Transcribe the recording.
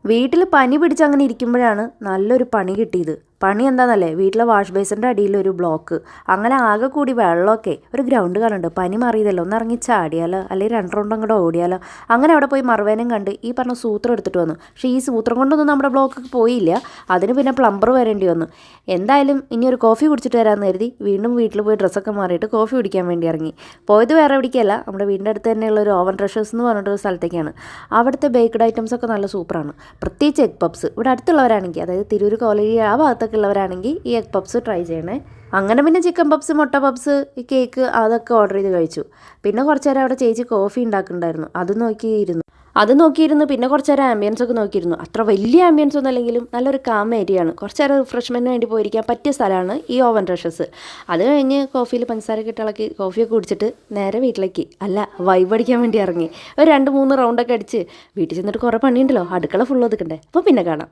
വീട്ടിൽ പനി പിടിച്ചങ്ങനെ ഇരിക്കുമ്പോഴാണ് നല്ലൊരു പണി കിട്ടിയത്. പണി എന്താണെന്നല്ലേ, വീട്ടിലെ വാഷ് ബേസിൻ്റെ അടിയിലൊരു ബ്ലോക്ക്. അങ്ങനെ ആകെ കൂടി വെള്ളമൊക്കെ ഒരു ഗ്രൗണ്ട് കാണുന്നുണ്ട്. പനി മാറിയതല്ലോ, ഒന്ന് ഇറങ്ങി ചാടിയാലോ, അല്ലെങ്കിൽ 2 റൗണ്ട് അങ്ങോട്ട് ഓടിയാലോ. അങ്ങനെ അവിടെ പോയി മറുവേനയും കണ്ട് ഈ പറഞ്ഞ സൂത്രം എടുത്തിട്ട് വന്നു. പക്ഷേ ഈ സൂത്രം കൊണ്ടൊന്നും നമ്മുടെ ബ്ലോക്ക് പോയില്ല. അതിന് പിന്നെ പ്ലംബർ വരേണ്ടി വന്നു. എന്തായാലും ഇനി ഒരു കോഫി കുടിച്ചിട്ട് വരാമെന്ന് കരുതി വീണ്ടും വീട്ടിൽ പോയി ഡ്രസ്സൊക്കെ മാറിയിട്ട് കോഫി കുടിക്കാൻ വേണ്ടി ഇറങ്ങി. പോയത് വേറെ എവിടേക്കല്ല, നമ്മുടെ വീടിൻ്റെ അടുത്ത് തന്നെയുള്ള ഒരു ഓവൻ ട്രഷേഴ്സ് എന്ന് പറഞ്ഞിട്ടൊരു സ്ഥലത്തേക്കാണ്. അവിടുത്തെ ബേക്ക്ഡ് ഐറ്റംസ് ഒക്കെ നല്ല സൂപ്പറാണ്. പ്രത്യേകിച്ച് എഗ് പപ്സ്. ഇവിടെ അടുത്തുള്ളവരാണെങ്കിൽ, അതായത് തിരൂർ കോളേജ് ആ ഭാഗത്തൊക്കെ ഉള്ളവരാണെങ്കിൽ ഈ എഗ് പപ്സ് ട്രൈ ചെയ്യണേ. അങ്ങനെ പിന്നെ ചിക്കൻ പപ്സ്, മുട്ട പപ്സ്, ഈ കേക്ക് അതൊക്കെ ഓർഡർ ചെയ്ത് കഴിച്ചു. പിന്നെ കുറച്ച് നേരം അവിടെ ചേച്ചി കോഫി ഉണ്ടാക്കുന്നുണ്ടായിരുന്നു. അത് നോക്കിയിരുന്നു. പിന്നെ കുറച്ച് നേരം ആംബിയൻസ് ഒക്കെ നോക്കിയിരുന്നു. അത്ര വലിയ ആംബിയൻസ് ഒന്നും അല്ലെങ്കിലും നല്ലൊരു കാം ഏരിയയാണ്. കുറച്ച് നേരം റിഫ്രഷ്മെൻറ്റിന് വേണ്ടി പോയിരിക്കാൻ പറ്റിയ സ്ഥലമാണ് ഈ ഓവൻ ട്രഷേഴ്സ്. അത് കഴിഞ്ഞ് കോഫിയിൽ പഞ്ചസാരയൊക്കെ ഇട്ടിളക്കി കോഫിയൊക്കെ കുടിച്ചിട്ട് നേരെ വീട്ടിലേക്ക്, അല്ല വൈബ് അടിക്കാൻ വേണ്ടി ഇറങ്ങി. ഒരു 2-3 റൗണ്ടൊക്കെ അടിച്ച് വീട്ടിൽ ചെന്നിട്ട് കുറേ പണിയുണ്ടല്ലോ, അടുക്കള ഫുൾ ഒതുക്കണ്ടേ. അപ്പോൾ പിന്നെ കാണാം.